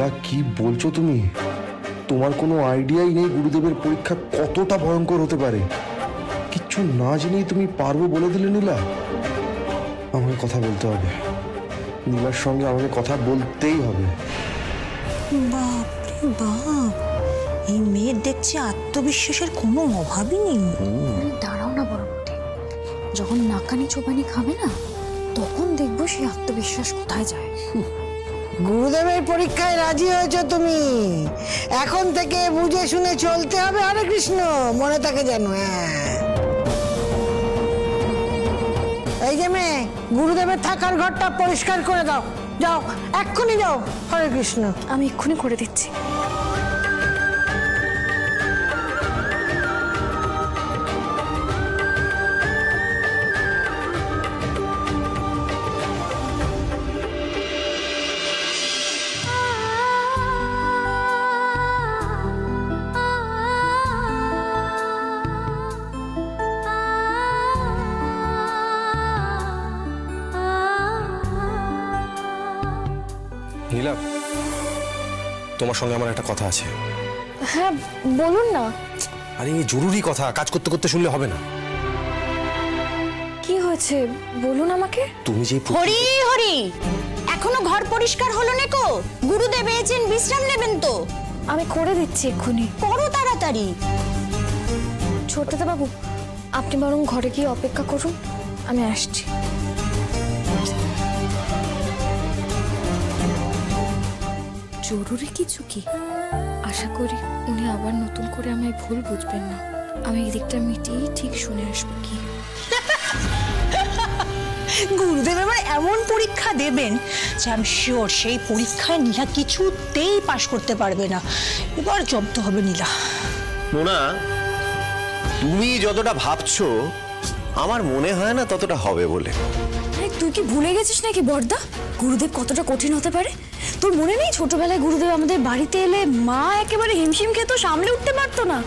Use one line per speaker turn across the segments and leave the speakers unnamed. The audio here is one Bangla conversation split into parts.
নীলা, কি বলছো তুমি? তোমার কোনো আইডিয়াই নেই গুরুদেবের পরীক্ষা কতটা ভয়ঙ্কর হতে পারে। কিচ্ছু না জেনেই তুমি পারবো বলে দিলে নীলা। আমাকে কথা বলতে হবে, নীলার সঙ্গে আমাকে কথা বলতেই হবে।
বাপরে বাপ, এই মেয়ের দেখছি আত্মবিশ্বাসের কোনো অভাবই নেই।
দাঁড়াও না বড় বটে, যখন নাকানি চোবানি খাবে না তখন দেখবো সেই আত্মবিশ্বাস কোথায় যায়।
গুরুদেবের পরীক্ষায় রাজি হয়েছো তুমি, এখন থেকে বুঝে শুনে চলতে হবে। হরে কৃষ্ণ মনে থাকে যেন। এই যে মেয়ে, গুরুদেবের থাকার ঘরটা পরিষ্কার করে দাও, যাও এক্ষুনি যাও। হরে কৃষ্ণ।
আমি এক্ষুনি করে দিচ্ছি।
নীলা, তোমার সঙ্গে আমার একটা কথা আছে।
হ্যাঁ বলুন না।
আরে জরুরি কথা, কাজ করতে করতে শুনলে হবে না।
কি হয়েছে বলুন আমাকে।
তুমি যে
হরি হরি, এখনো ঘর পরিষ্কার হলো না কো? গুরুদেব এসেছেন, বিশ্রাম নেবেন তো।
আমি করে দিচ্ছি এক্ষুনি।
করো তাড়াতাড়ি।
ছোটদা বাবু, আপনি বরং ঘরে গিয়ে অপেক্ষা করুন, আমি আসছি। জরুরি কিছু কি? আশা করি উনি আবার নতুন করে আমায় ভুল বুঝবেন না। আমি এই দিকটা মিটিয়ে ঠিক শুনে আসবো কি।
গুরুদেব এবার এমন পরীক্ষা দেবেন যে আমি শিওর সেই পরীক্ষায় নীলা কিছুতেই পাশ করতে পারবে না। এবার জব্দ হবে নীলা।
মোনা, তুমি যতটা ভাবছো আমার মনে হয় না ততটা হবে বলে।
তুই কি ভুলে গেছিস নাকি বড়দা, গুরুদেব কতটা কঠিন হতে পারে? তোর মনে নেই ছোটবেলায় গুরুদেব আমাদের বাড়িতে এলে মা একেবারে হিমশিম খেত, সামলে উঠতে পারতো না।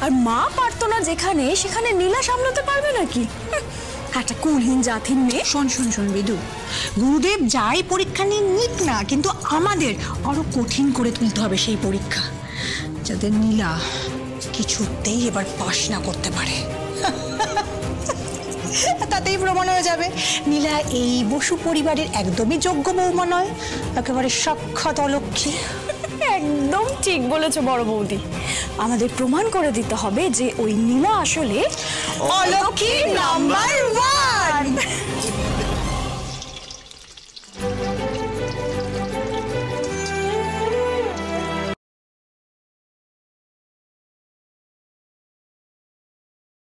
আর মা পারতো না যেখানে, সেখানে নীলা সামলাতে পারবে নাকি? একটা কুলহীন জাতির মেয়ে।
শোন শোন শোন বিদু, গুরুদেব যাই পরীক্ষা নিয়ে নিক না, কিন্তু আমাদের আরো কঠিন করে তুলতে হবে সেই পরীক্ষা, যাতে নীলা কিছুতেই এবার পাশ না করতে পারে। তাতেই প্রমাণ হয়ে যাবে নীলা এই বসু পরিবারের একদমই যোগ্য বৌমা নয়, একেবারে সাক্ষাৎ অলক্ষ্মী।
একদম ঠিক বলেছো বড় বৌদি। আমাদের প্রমাণ করে দিতে হবে যে ওই নীলা আসলে
অলক্ষ্মী নাম্বার 1।